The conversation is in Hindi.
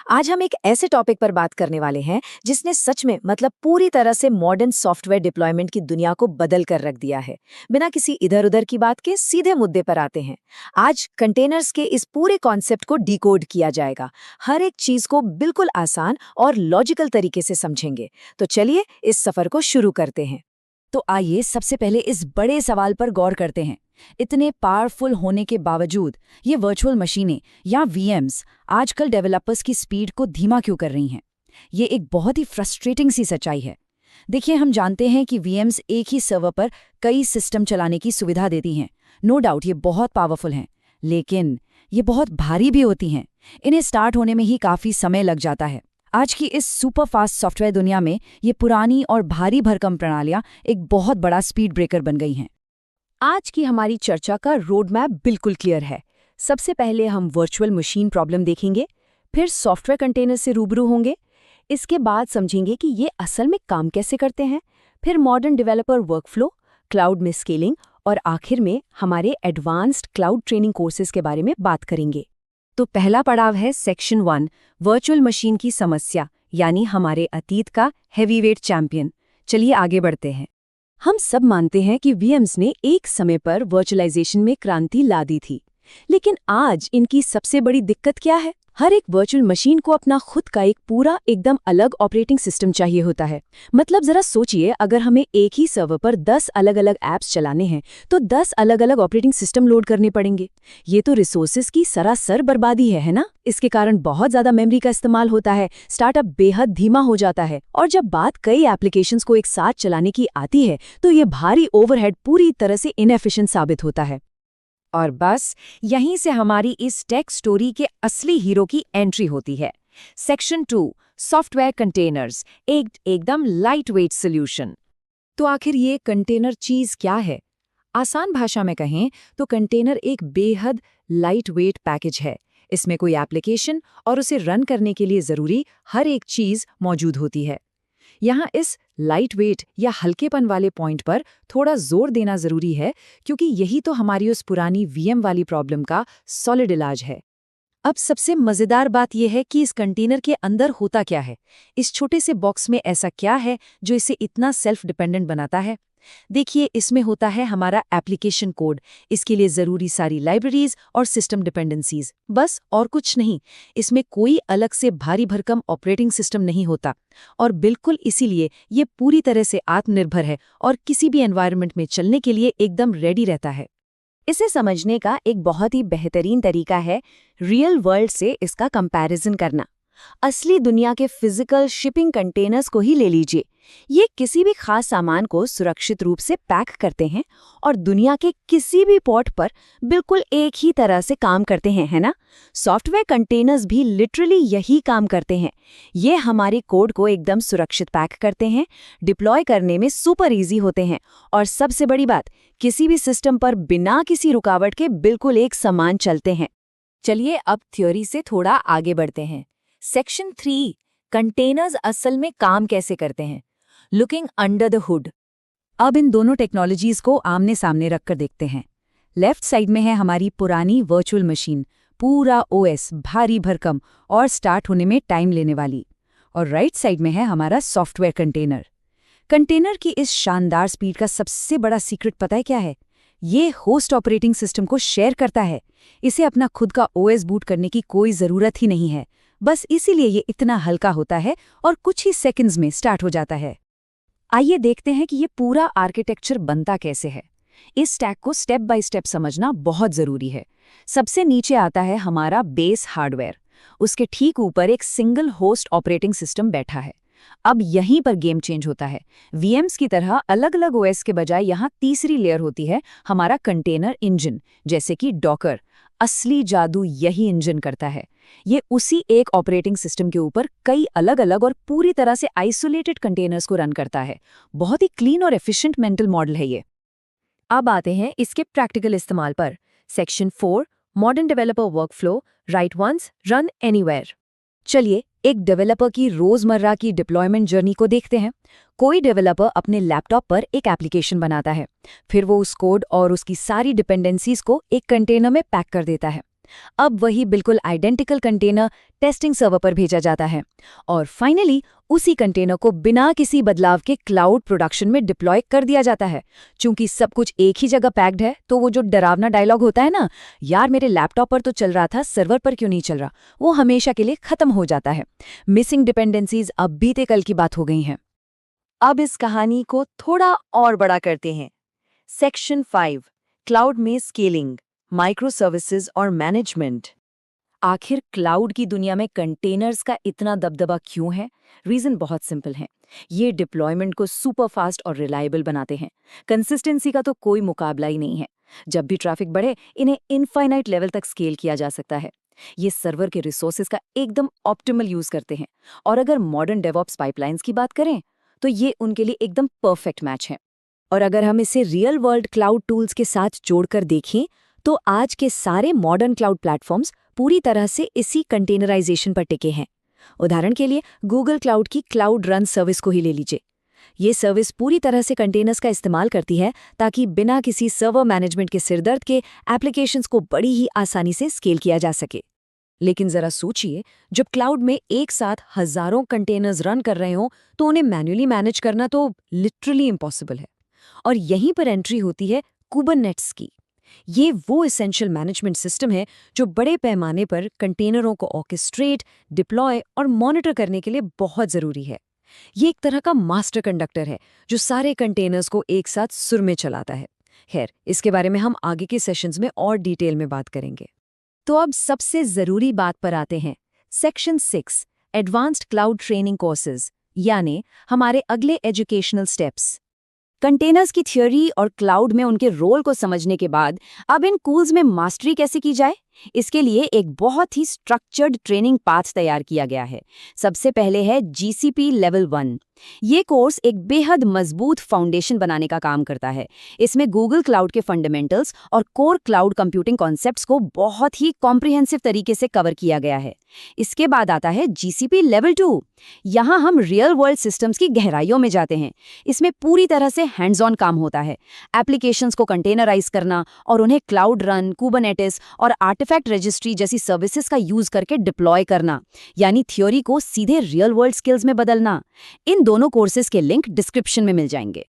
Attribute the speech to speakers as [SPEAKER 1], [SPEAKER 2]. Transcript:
[SPEAKER 1] आज हम एक ऐसे टॉपिक पर बात करने वाले हैं जिसने सच में मतलब पूरी तरह से मॉडर्न सॉफ्टवेयर डिप्लॉयमेंट की दुनिया को बदल कर रख दिया है। बिना किसी इधर उधर की बात के सीधे मुद्दे पर आते हैं। आज कंटेनर्स के इस पूरे कॉन्सेप्ट को डिकोड किया जाएगा। हर एक चीज को बिल्कुल आसान और लॉजिकल तरीके से समझेंगे। तो चलिए इस सफर को शुरू करते हैं।
[SPEAKER 2] तो आइए सबसे पहले इस बड़े सवाल पर गौर करते हैं। इतने पावरफुल होने के बावजूद ये वर्चुअल मशीनें या वीएम्स आजकल डेवलपर्स की स्पीड को धीमा क्यों कर रही हैं? ये एक बहुत ही फ्रस्ट्रेटिंग सी सच्चाई है। देखिए, हम जानते हैं कि वीएम्स एक ही सर्वर पर कई सिस्टम चलाने की सुविधा देती हैं। नो डाउट ये बहुत पावरफुल हैं, लेकिन ये बहुत भारी भी होती हैं। इन्हें स्टार्ट होने में ही काफ़ी समय लग जाता है। आज की इस सुपर फास्ट सॉफ्टवेयर दुनिया में ये पुरानी और भारी भरकम प्रणालियां एक बहुत बड़ा स्पीड ब्रेकर बन गई हैं।
[SPEAKER 1] आज की हमारी चर्चा का रोड मैप बिल्कुल क्लियर है। सबसे पहले हम वर्चुअल मशीन प्रॉब्लम देखेंगे, फिर सॉफ्टवेयर कंटेनर से रूबरू होंगे, इसके बाद समझेंगे कि ये असल में काम कैसे करते हैं, फिर मॉडर्न डेवलपर वर्कफ्लो, क्लाउड में स्केलिंग और आखिर में हमारे एडवांस्ड क्लाउड ट्रेनिंग कोर्सेज के बारे में बात करेंगे।
[SPEAKER 2] तो पहला पड़ाव है सेक्शन 1, वर्चुअल मशीन की समस्या, यानी हमारे अतीत का हैवीवेट चैंपियन। चलिए आगे बढ़ते हैं। हम सब मानते हैं कि वीएम्स ने एक समय पर वर्चुअलाइजेशन में क्रांति ला दी थी, लेकिन आज इनकी सबसे बड़ी दिक्कत क्या है? हर एक वर्चुअल मशीन को अपना खुद का एक पूरा एकदम अलग ऑपरेटिंग सिस्टम चाहिए होता है। मतलब जरा सोचिए, अगर हमें एक ही सर्वर पर 10 अलग अलग ऐप्स चलाने हैं तो 10 अलग अलग ऑपरेटिंग सिस्टम लोड करने पड़ेंगे। ये तो रिसोर्सेज की सरासर बर्बादी है ना? इसके कारण बहुत ज्यादा मेमोरी का इस्तेमाल होता है, स्टार्टअप बेहद धीमा हो जाता है, और जब बात कई एप्लीकेशंस को एक साथ चलाने की आती है तो ये भारी ओवरहेड पूरी तरह से इनएफिशिएंट साबित होता है।
[SPEAKER 1] और बस यहीं से हमारी इस टेक स्टोरी के असली हीरो की एंट्री होती है। सेक्शन 2, सॉफ्टवेयर कंटेनर्स, एकदम लाइट वेट सोल्यूशन। तो आखिर ये कंटेनर चीज क्या है? आसान भाषा में कहें तो कंटेनर एक बेहद लाइट वेट पैकेज है। इसमें कोई एप्लीकेशन और उसे रन करने के लिए जरूरी हर एक चीज मौजूद होती है। यहाँ इस लाइट वेट या हल्केपन वाले पॉइंट पर थोड़ा जोर देना जरूरी है, क्योंकि यही तो हमारी उस पुरानी वीएम वाली प्रॉब्लम का सॉलिड इलाज है।
[SPEAKER 2] अब सबसे मजेदार बात यह है कि इस कंटेनर के अंदर होता क्या है। इस छोटे से बॉक्स में ऐसा क्या है जो इसे इतना सेल्फ डिपेंडेंट बनाता है? देखिए, इसमें होता है हमारा एप्लीकेशन कोड, इसके लिए जरूरी सारी लाइब्रेरीज और सिस्टम डिपेंडेंसीज, बस और कुछ नहीं। इसमें कोई अलग से भारी भरकम ऑपरेटिंग सिस्टम नहीं होता, और बिल्कुल इसीलिए ये पूरी तरह से आत्मनिर्भर है और किसी भी एनवायरनमेंट में चलने के लिए एकदम रेडी रहता है।
[SPEAKER 1] इसे समझने का एक बहुत ही बेहतरीन तरीका है रियल वर्ल्ड से इसका कंपैरिजन करना। असली दुनिया के फिजिकल शिपिंग कंटेनर्स को ही ले लीजिए। ये किसी भी खास सामान को सुरक्षित रूप से पैक करते हैं और दुनिया के किसी भी पोर्ट पर बिल्कुल एक ही तरह से काम करते हैं, है ना? सॉफ्टवेयर कंटेनर्स भी लिटरली यही काम करते हैं। ये हमारे कोड को एकदम सुरक्षित पैक करते हैं, डिप्लॉय करने में सुपर इजी होते हैं, और सबसे बड़ी बात, किसी भी सिस्टम पर बिना किसी रुकावट के बिल्कुल एक समान चलते हैं। चलिए अब थ्योरी से थोड़ा आगे बढ़ते हैं। सेक्शन 3, कंटेनर्स असल में काम कैसे करते हैं, लुकिंग अंडर द हुड।
[SPEAKER 2] अब इन दोनों टेक्नोलॉजीज को आमने सामने रखकर देखते हैं। लेफ्ट साइड में है हमारी पुरानी वर्चुअल मशीन, पूरा ओएस, भारी भरकम और स्टार्ट होने में टाइम लेने वाली, और राइट साइड में है हमारा सॉफ्टवेयर कंटेनर। कंटेनर की इस शानदार स्पीड का सबसे बड़ा सीक्रेट पता है क्या है? ये होस्ट ऑपरेटिंग सिस्टम को शेयर करता है। इसे अपना खुद का ओएस बूट करने की कोई ज़रूरत ही नहीं है। बस इसीलिए ये इतना हल्का होता है और कुछ ही सेकंड्स में स्टार्ट हो जाता है। आइए देखते हैं कि ये पूरा आर्किटेक्चर बनता कैसे है। इस स्टैक को स्टेप बाय स्टेप समझना बहुत ज़रूरी है। सबसे नीचे आता है हमारा बेस हार्डवेयर। उसके ठीक ऊपर एक सिंगल होस्ट ऑपरेटिंग सिस्टम बैठा है। अब यहीं पर गेम चेंज होता है। वीएम्स की तरह अलग अलग ओएस के बजाय यहाँ तीसरी लेयर होती है, हमारा कंटेनर इंजन, जैसे कि डॉकर। असली जादू यही इंजन करता है। ये उसी एक ऑपरेटिंग सिस्टम के ऊपर कई अलग अलग और पूरी तरह से आइसोलेटेड कंटेनर्स को रन करता है। बहुत ही क्लीन और एफिशिएंट मेंटल मॉडल है ये। अब आते हैं इसके प्रैक्टिकल इस्तेमाल पर। Section 4, modern developer workflow, write once, run anywhere. चलिए एक डेवलपर की रोजमर्रा की डिप्लॉयमेंट जर्नी को देखते हैं। कोई डेवलपर अपने लैपटॉप पर एक एप्लीकेशन बनाता है, फिर वो उस कोड और उसकी सारी डिपेंडेंसीज को एक कंटेनर में पैक कर देता है।
[SPEAKER 1] अब वही बिल्कुल आइडेंटिकल कंटेनर टेस्टिंग सर्वर पर भेजा जाता है और फाइनली उसी कंटेनर को बिना किसी बदलाव के क्लाउड प्रोडक्शन में डिप्लॉय कर दिया जाता है। चूंकि सब कुछ एक ही जगह पैक्ड है, तो वो जो डरावना डायलॉग होता है ना, यार मेरे लैपटॉप पर तो चल रहा था, सर्वर पर क्यों नहीं चल रहा, वो हमेशा के लिए खत्म हो जाता है। मिसिंग डिपेंडेंसीज अब बीते कल की बात हो गई हैं। अब इस कहानी को थोड़ा और बड़ा करते हैं। सेक्शन 5, क्लाउड में स्केलिंग, माइक्रो सर्विसेज और मैनेजमेंट। आखिर क्लाउड की दुनिया में कंटेनर्स का इतना दबदबा क्यों है? रीजन बहुत सिंपल है। ये डिप्लॉयमेंट को सुपर फास्ट और रिलायबल बनाते हैं। कंसिस्टेंसी का तो कोई मुकाबला ही नहीं है। जब भी ट्रैफिक बढ़े, इन्हें इनफाइनाइट लेवल तक स्केल किया जा सकता है। ये सर्वर के रिसोर्सेज का एकदम ऑप्टिमल यूज करते हैं। और अगर मॉडर्न डेवऑप्स पाइपलाइंस की बात करें, तो ये उनके लिए एकदम परफेक्ट मैच है। और अगर हम इसे रियल वर्ल्ड क्लाउड टूल्स के साथ जोड़कर देखें, तो आज के सारे मॉडर्न क्लाउड प्लेटफॉर्म्स पूरी तरह से इसी कंटेनराइजेशन पर टिके हैं। उदाहरण के लिए गूगल क्लाउड की क्लाउड रन सर्विस को ही ले लीजिए। ये सर्विस पूरी तरह से कंटेनर्स का इस्तेमाल करती है ताकि बिना किसी सर्वर मैनेजमेंट के सिरदर्द के एप्लीकेशंस को बड़ी ही आसानी से स्केल किया जा सके। लेकिन जरा सोचिए, जब क्लाउड में एक साथ हजारों कंटेनर्स रन कर रहे हों, तो उन्हें मैन्युअली मैनेज करना तो लिटरली इम्पॉसिबल है। और यहीं पर एंट्री होती है कुबरनेट्स की। ये वो एसेंशियल मैनेजमेंट सिस्टम है जो बड़े पैमाने पर कंटेनरों को ऑर्केस्ट्रेट, डिप्लॉय और मॉनिटर करने के लिए बहुत ज़रूरी है। ये एक तरह का मास्टर कंडक्टर है जो सारे कंटेनर्स को एक साथ सुर में चलाता है। खैर, इसके बारे में हम आगे के सेशंस में और डिटेल में बात करेंगे। तो अब सबसे ज़रूरी बात पर आते हैं। Section 6, advanced cloud training courses, यानी हमारे अगले एजुकेशनल स्टेप्स। कंटेनर्स की थ्योरी और क्लाउड में उनके रोल को समझने के बाद अब इन टूल्स में मास्टरी कैसे की जाए, इसके लिए एक बहुत ही स्ट्रक्चर्ड ट्रेनिंग पाथ तैयार किया गया है। सबसे पहले है GCP लेवल 1। ये कोर्स एक बेहद मजबूत फाउंडेशन बनाने का काम करता है। इसमें गूगल क्लाउड के फंडामेंटल्स और कोर क्लाउड कंप्यूटिंग कॉन्सेप्ट्स को बहुत ही कॉम्प्रिहेंसिव तरीके से कवर किया गया है। इसके बाद आता है GCP लेवल 2। यहाँ हम रियल वर्ल्ड सिस्टम्स की गहराइयों में जाते हैं। इसमें पूरी तरह से हैंड्स ऑन काम होता है। एप्लीकेशंस को कंटेनराइज करना और उन्हें क्लाउड रन, कुबरनेटिस और आर्टिफैक्ट रजिस्ट्री जैसी सर्विसेज का यूज करके डिप्लॉय करना, यानी थ्योरी को सीधे रियल वर्ल्ड स्किल्स में बदलना। इन दोनों कोर्सेज के लिंक डिस्क्रिप्शन में मिल जाएंगे।